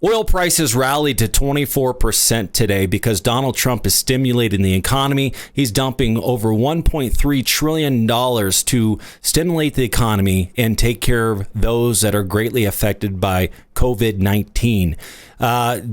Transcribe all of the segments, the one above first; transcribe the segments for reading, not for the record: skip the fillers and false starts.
Oil prices rallied to 24% today because Donald Trump is stimulating the economy. He's dumping over $1.3 trillion to stimulate the economy and take care of those that are greatly affected by COVID-19.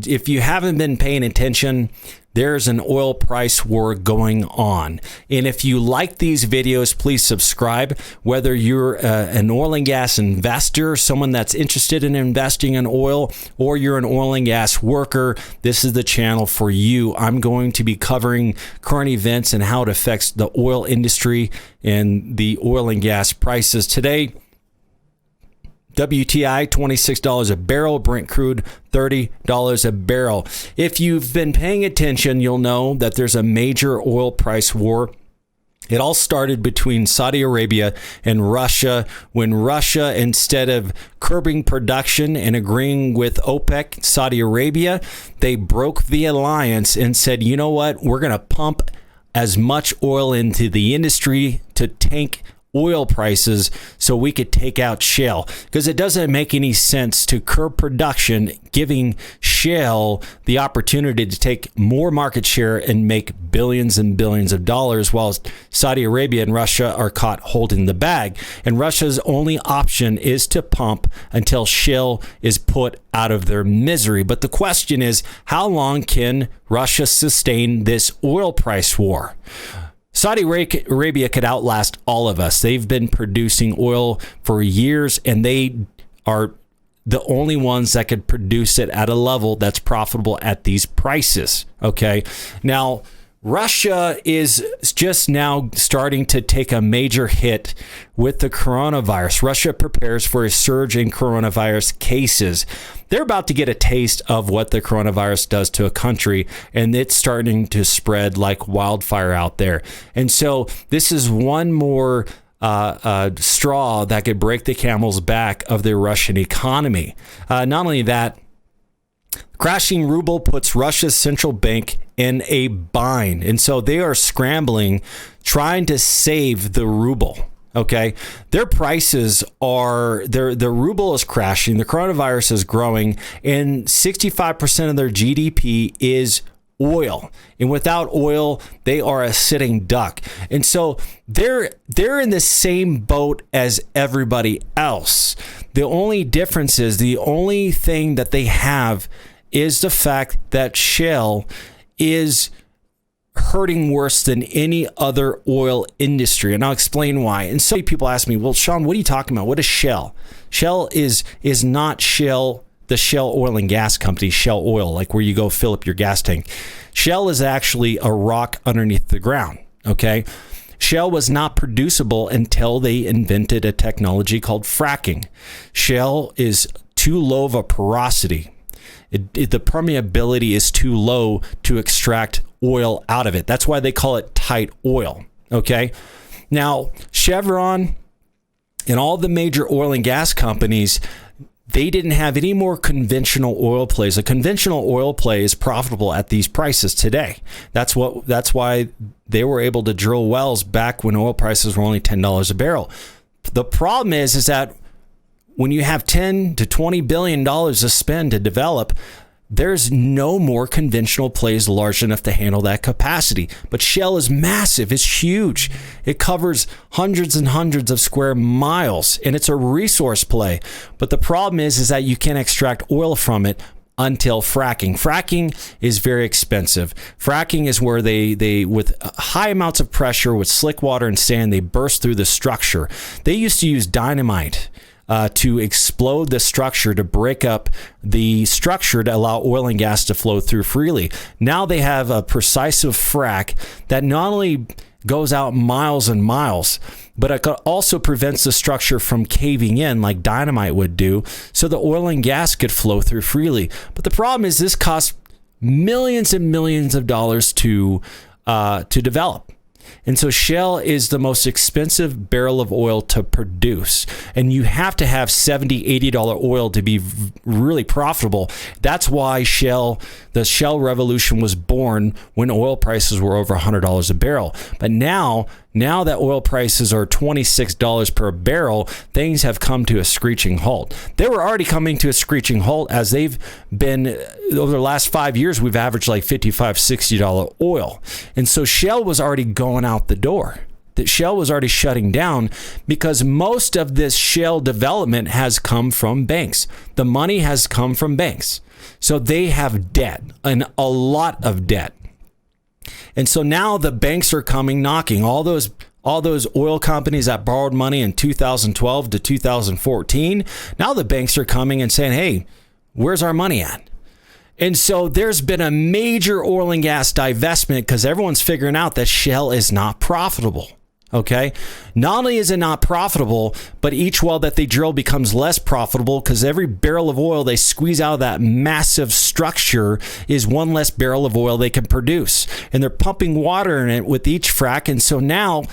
If you haven't been paying attention, there's an oil price war going on. And if you like these videos, please subscribe. Whether you're an oil and gas investor, someone that's interested in investing in oil, or you're an oil and gas worker, this is the channel for you. I'm going to be covering current events and how it affects the oil industry and the oil and gas prices. Today, WTI, $26 a barrel. Brent crude, $30 a barrel. If you've been paying attention, you'll know that there's a major oil price war. It all started between Saudi Arabia and Russia when Russia, instead of curbing production and agreeing with OPEC, Saudi Arabia, they broke the alliance and said, you know what, we're going to pump as much oil into the industry to tank oil prices so we could take out shale, because it doesn't make any sense to curb production, giving shale the opportunity to take more market share and make billions and billions of dollars, while Saudi Arabia and Russia are caught holding the bag. And Russia's only option is to pump until shale is put out of their misery. But the question is, how long can Russia sustain this oil price war? Saudi Arabia could outlast all of us. They've been producing oil for years, and they are the only ones that could produce it at a level that's profitable at these prices. Okay. Now, Russia is just now starting to take a major hit with the coronavirus. Russia prepares for a surge in coronavirus cases. They're about to get a taste of what the coronavirus does to a country, and it's starting to spread like wildfire out there. And so this is one more straw that could break the camel's back of the Russian economy. Not only that, crashing ruble puts Russia's central bank in a bind. And so they are scrambling, trying to save the ruble. Okay. Their prices are, the ruble is crashing. The coronavirus is growing, and 65% of their GDP is oil. And without oil, they are a sitting duck. And so they're in the same boat as everybody else. The only difference is, the only thing that they have is the fact that shale is hurting worse than any other oil industry. And I'll explain why. And so many people ask me, well, Sean, what are you talking about? What is Shell? Shell is not Shell, the Shell oil and gas company, Shell Oil, like where you go fill up your gas tank. Shell is actually a rock underneath the ground. Okay. Shale was not producible until they invented a technology called fracking. Shale is too low of a porosity. The permeability is too low to extract oil out of it. That's why they call it tight oil. Okay. Now, Chevron and all the major oil and gas companies, they didn't have any more conventional oil plays. A conventional oil play is profitable at these prices today. That's why they were able to drill wells back when oil prices were only $10 a barrel. The problem is that when you have $10 to $20 billion to spend to develop, there's no more conventional plays large enough to handle that capacity. But Shell is massive. It's huge. It covers hundreds and hundreds of square miles, and it's a resource play. But the problem is that you can't extract oil from it until fracking. Fracking is very expensive. Fracking is where they with high amounts of pressure, with slick water and sand, they burst through the structure. They used to use dynamite to explode the structure, to break up the structure to allow oil and gas to flow through freely. Now they have a precise frac that not only goes out miles and miles, but it also prevents the structure from caving in like dynamite would do, so the oil and gas could flow through freely. But the problem is, this costs millions and millions of dollars to develop. And so Shell is the most expensive barrel of oil to produce. And you have to have $70, $80 oil to be really profitable. That's why the Shell revolution was born when oil prices were over $100 a barrel. But now Now that oil prices are $26 per barrel, things have come to a screeching halt. They were already coming to a screeching halt as they've been, over the last 5 years, we've averaged like $55, $60 oil. And so shale was already going out the door. That shale was already shutting down because most of this shale development has come from banks. The money has come from banks. So they have debt, and a lot of debt. And so now the banks are coming knocking. All those oil companies that borrowed money in 2012 to 2014, now the banks are coming and saying, hey, where's our money at? And so there's been a major oil and gas divestment because everyone's figuring out that shale is not profitable. Okay. Not only is it not profitable, but each well that they drill becomes less profitable because every barrel of oil they squeeze out of that massive structure is one less barrel of oil they can produce. And they're pumping water in it with each frac. And so now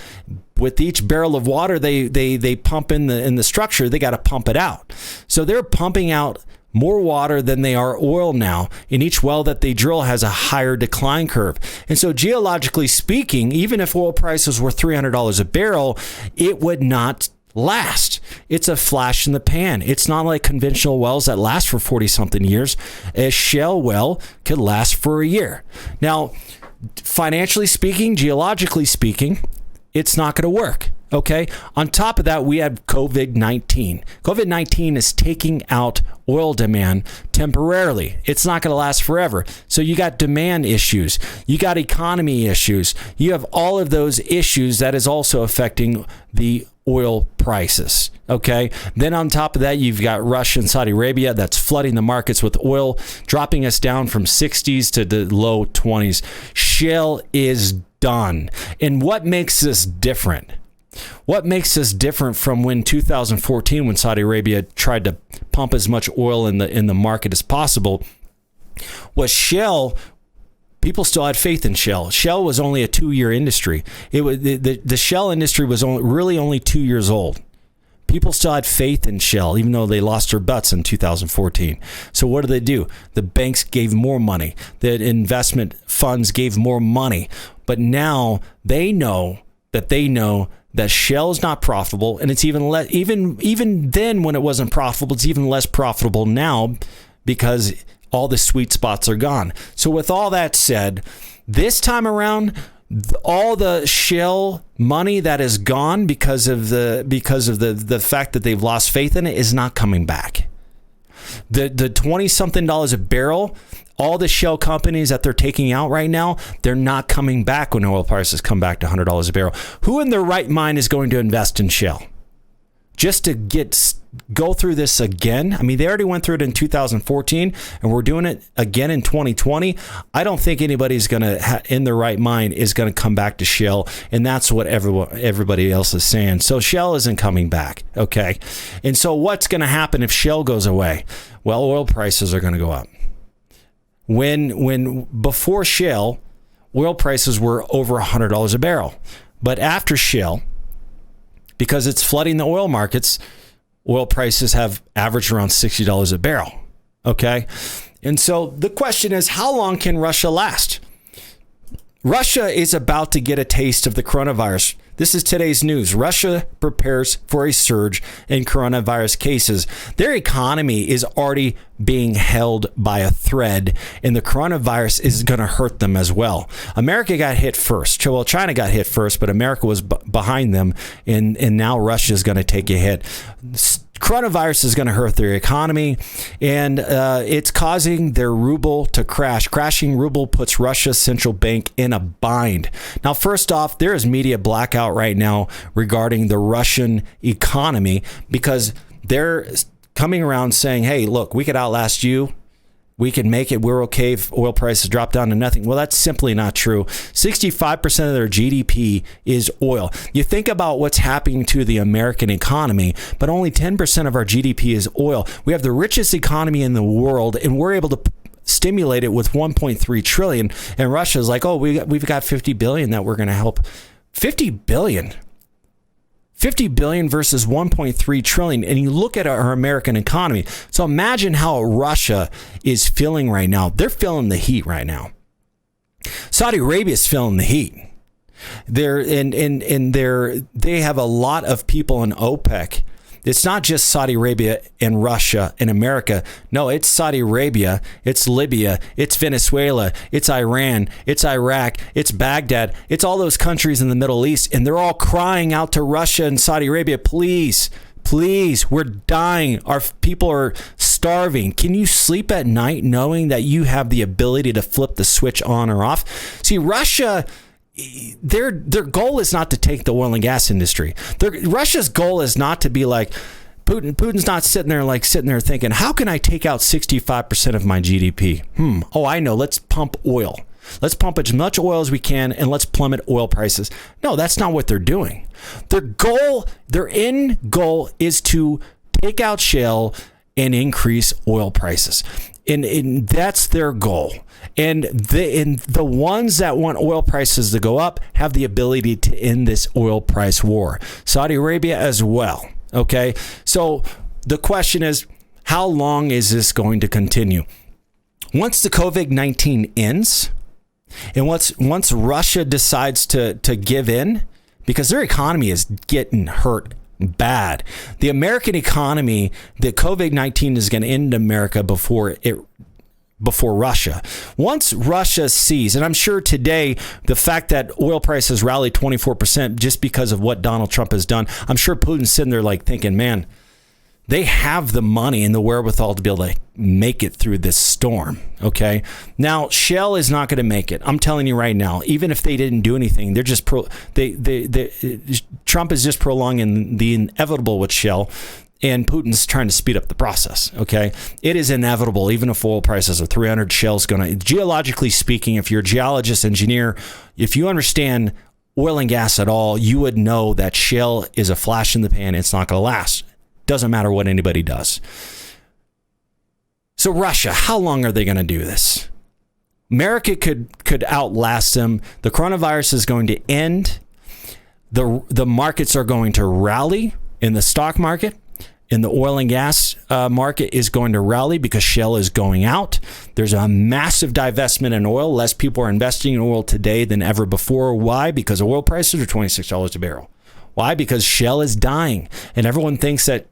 with each barrel of water they pump in the structure, they got to pump it out. So they're pumping out more water than they are oil now, and each well that they drill has a higher decline curve. And so geologically speaking, even if oil prices were $300 a barrel, it would not last. It's a flash in the pan. It's not like conventional wells that last for 40-something years. A shale well could last for a year. Now, financially speaking, geologically speaking, it's not going to work. Okay. On top of that, we have COVID-19. COVID-19 is taking out oil demand temporarily. It's not going to last forever. So you got demand issues. You got economy issues. You have all of those issues that is also affecting the oil prices. Okay. Then on top of that, you've got Russia and Saudi Arabia that's flooding the markets with oil, dropping us down from 60s to the low 20s. Shale is done. And what makes this different? What makes this different from when 2014, when Saudi Arabia tried to pump as much oil in the market as possible, was shale. People still had faith in shale. Shale was only a 2-year industry. It was the shale industry was only 2 years old. People still had faith in shale, even though they lost their butts in 2014. So what do? The banks gave more money. The investment funds gave more money. But now they know that shale is not profitable, and it's even less. Even then, when it wasn't profitable, it's even less profitable now because all the sweet spots are gone. So, with all that said, this time around, all the shale money that is gone because of the fact that they've lost faith in it is not coming back. The $20-something a barrel. All the shale companies that they're taking out right now, they're not coming back when oil prices come back to $100 a barrel. Who in their right mind is going to invest in shale? Just to go through this again? I mean, they already went through it in 2014, and we're doing it again in 2020. I don't think anybody's going to, in their right mind, is going to come back to shale, and that's what everybody else is saying. So shale isn't coming back, okay? And so what's going to happen if shale goes away? Well, oil prices are going to go up. When before shale, oil prices were over $100 a barrel. But after shale, because it's flooding the oil markets, oil prices have averaged around $60 a barrel. Okay. And so the question is, how long can Russia last? Russia is about to get a taste of the coronavirus. This is today's news. Russia prepares for a surge in coronavirus cases. Their economy is already being held by a thread, and the coronavirus is going to hurt them as well. America got hit first. Well, China got hit first, but America was behind them, and now Russia is going to take a hit. Coronavirus is going to hurt their economy, and it's causing their ruble to crash. Crashing ruble puts Russia's central bank in a bind. Now, first off, there is media blackout right now regarding the Russian economy because they're coming around saying, hey, look, we could outlast you. We can make it. We're okay if oil prices drop down to nothing. Well, that's simply not true. 65% of their GDP is oil. You think about what's happening to the American economy, but only 10% of our GDP is oil. We have the richest economy in the world, and we're able to stimulate it with 1.3 trillion. And Russia's like, oh, we've got 50 billion that we're going to help. 50 billion. 50 billion versus 1.3 trillion. And you look at our American economy. So imagine how Russia is feeling right now. They're feeling the heat right now. Saudi Arabia is feeling the heat. They have a lot of people in OPEC. It's not just Saudi Arabia and Russia and America. No, it's Saudi Arabia, it's Libya, it's Venezuela, it's Iran, it's Iraq, it's Baghdad, it's all those countries in the Middle East, and they're all crying out to Russia and Saudi Arabia, please, we're dying. Our people are starving. Can you sleep at night knowing that you have the ability to flip the switch on or off? See, Russia, their goal is not to take the oil and gas industry. Russia's goal is not to be like Putin. Putin's not sitting there thinking, how can I take out 65% of my GDP? Oh, I know. Let's pump oil. Let's pump as much oil as we can and let's plummet oil prices. No, that's not what they're doing. Their end goal is to take out shale and increase oil prices. And that's their goal. And the ones that want oil prices to go up have the ability to end this oil price war. Saudi Arabia as well. Okay. So the question is, how long is this going to continue? Once the COVID-19 ends, and once Russia decides to give in, because their economy is getting hurt bad. The American economy, the COVID-19 is going to end America before Russia. Once Russia sees, and I'm sure today, the fact that oil prices rallied 24% just because of what Donald Trump has done, I'm sure Putin's sitting there like thinking, man, they have the money and the wherewithal to be able to make it through this storm. Okay. Now, Shell is not going to make it. I'm telling you right now, even if they didn't do anything, they're just Trump is just prolonging the inevitable with Shell. And Putin's trying to speed up the process, okay? It is inevitable, even if oil prices are 300, Shell's going to, geologically speaking, if you're a geologist, engineer, if you understand oil and gas at all, you would know that Shell is a flash in the pan. It's not going to last. Doesn't matter what anybody does. So Russia, how long are they going to do this? America could outlast them. The coronavirus is going to end. The markets are going to rally in the stock market. In the oil and gas market is going to rally because Shell is going out. There's a massive divestment in oil. Less people are investing in oil today than ever before. Why? Because oil prices are $26 a barrel. Why? Because Shell is dying. And everyone thinks that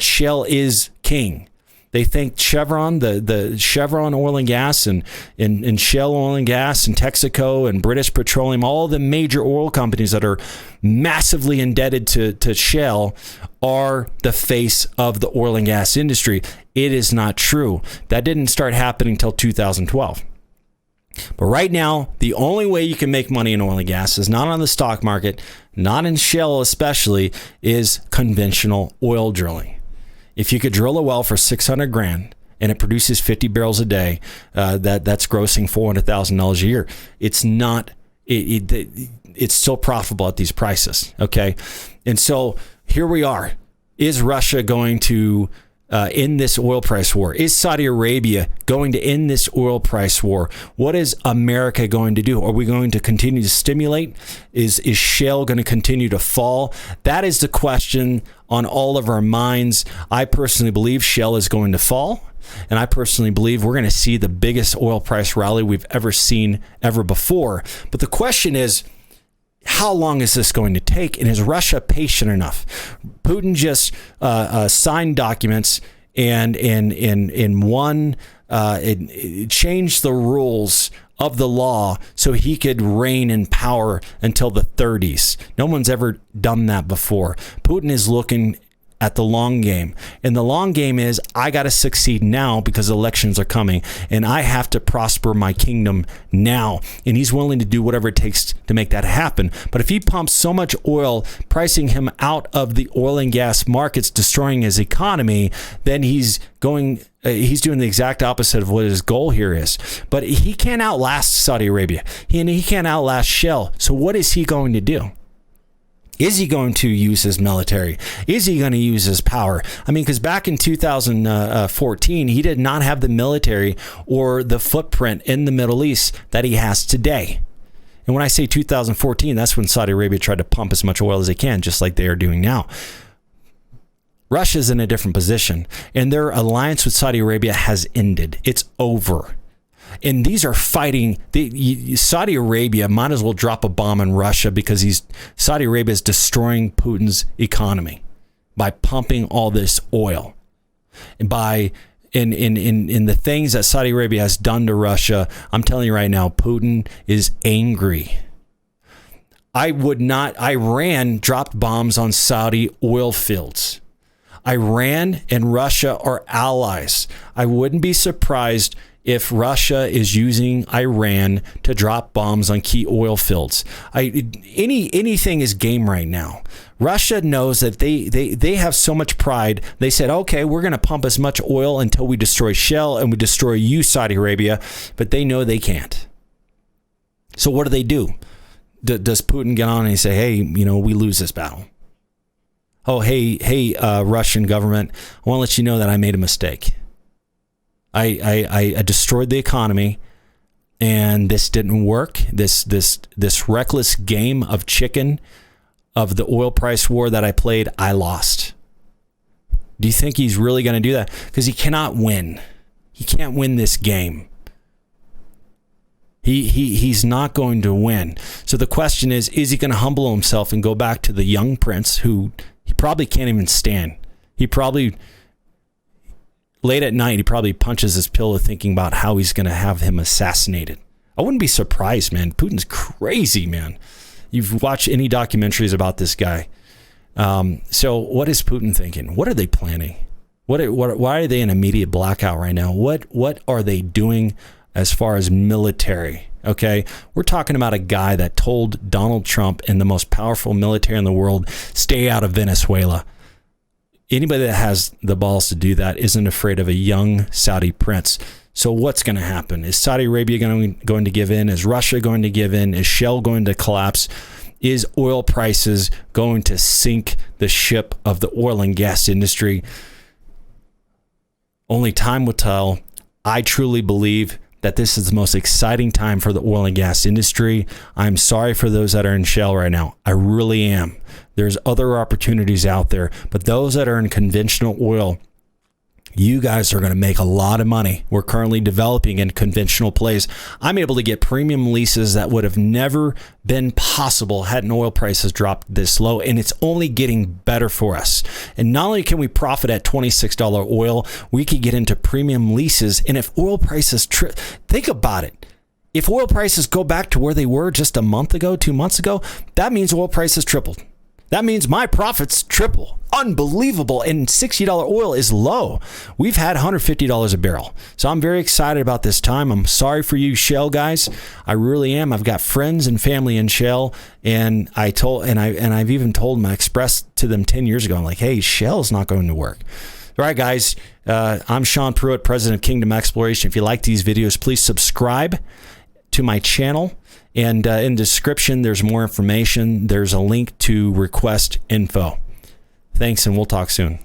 Shell is king. They think Chevron, the Chevron oil and gas and Shell oil and gas and Texaco and British Petroleum, all the major oil companies that are massively indebted to Shell are the face of the oil and gas industry. It is not true. That didn't start happening until 2012. But right now, the only way you can make money in oil and gas is not on the stock market, not in Shell especially, is conventional oil drilling. If you could drill a well for $600,000 and it produces 50 barrels a day, that's grossing $400,000 a year. It's not. It's still profitable at these prices. Okay, and so here we are. Is Russia going to end this oil price war? Is Saudi Arabia going to end this oil price war? What is America going to do? Are we going to continue to stimulate? Is shale going to continue to fall? That is the question on all of our minds. I personally believe shale is going to fall. And I personally believe we're going to see the biggest oil price rally we've ever seen ever before. But the question is, how long is this going to take? And is Russia patient enough? Putin just signed documents and changed the rules of the law so he could reign in power until the 30s. No one's ever done that before. Putin is looking at the long game. And the long game is, I got to succeed now because elections are coming and I have to prosper my kingdom now. And he's willing to do whatever it takes to make that happen. But if he pumps so much oil, pricing him out of the oil and gas markets, destroying his economy, then he's doing the exact opposite of what his goal here is. But he can't outlast Saudi Arabia. He can't outlast Shell. So what is he going to do? Is he going to use his military? Is he going to use his power? I mean, because back in 2014, he did not have the military or the footprint in the Middle East that he has today. And when I say 2014, that's when Saudi Arabia tried to pump as much oil as they can, just like they are doing now. Russia's in a different position, and their alliance with Saudi Arabia has ended. It's over. And these are fighting. Saudi Arabia might as well drop a bomb on Russia because Saudi Arabia is destroying Putin's economy by pumping all this oil. And by in the things that Saudi Arabia has done to Russia, I'm telling you right now, Putin is angry. Iran dropped bombs on Saudi oil fields. Iran and Russia are allies. I wouldn't be surprised if Russia is using Iran to drop bombs on key oil fields. Anything is game right now. Russia knows that they have so much pride. They said, okay, we're going to pump as much oil until we destroy Shell and we destroy you, Saudi Arabia, but they know they can't. So what do? Does Putin get on and say, hey, we lose this battle? Oh, hey, Russian government, I want to let you know that I made a mistake. I destroyed the economy, and this didn't work. This reckless game of chicken of the oil price war that I played, I lost. Do you think he's really going to do that? Because he cannot win. He can't win this game. He's not going to win. So the question is he going to humble himself and go back to the young prince who he probably can't even stand? He probably... Late at night, he probably punches his pillow thinking about how he's going to have him assassinated. I wouldn't be surprised, man. Putin's crazy, man. You've watched any documentaries about this guy. So what is Putin thinking? What are they planning? Why are they in immediate blackout right now? What are they doing as far as military? Okay, we're talking about a guy that told Donald Trump and the most powerful military in the world, stay out of Venezuela. Anybody that has the balls to do that isn't afraid of a young Saudi prince. So what's going to happen? Is Saudi Arabia going to give in? Is Russia going to give in? Is Shell going to collapse? Is oil prices going to sink the ship of the oil and gas industry? Only time will tell. I truly believe that this is the most exciting time for the oil and gas industry. I'm sorry for those that are in Shell right now. I really am. There's other opportunities out there, but those that are in conventional oil, you guys are going to make a lot of money. We're currently developing in conventional plays. I'm able to get premium leases that would have never been possible hadn't oil prices dropped this low, and it's only getting better for us. And not only can we profit at $26 oil, we could get into premium leases. And if oil prices, think about it. If oil prices go back to where they were just a month ago, 2 months ago, that means oil prices tripled. That means my profits triple. Unbelievable. And $60 oil is low. We've had $150 a barrel. So I'm very excited about this time. I'm sorry for you Shell guys. I really am. I've got friends and family in Shell. And I've even told them, I expressed to them 10 years ago, I'm like, hey, Shell's not going to work. All right, guys. I'm Sean Pruitt, president of Kingdom Exploration. If you like these videos, please subscribe to my channel. And in the description, there's more information. There's a link to request info. Thanks, and we'll talk soon.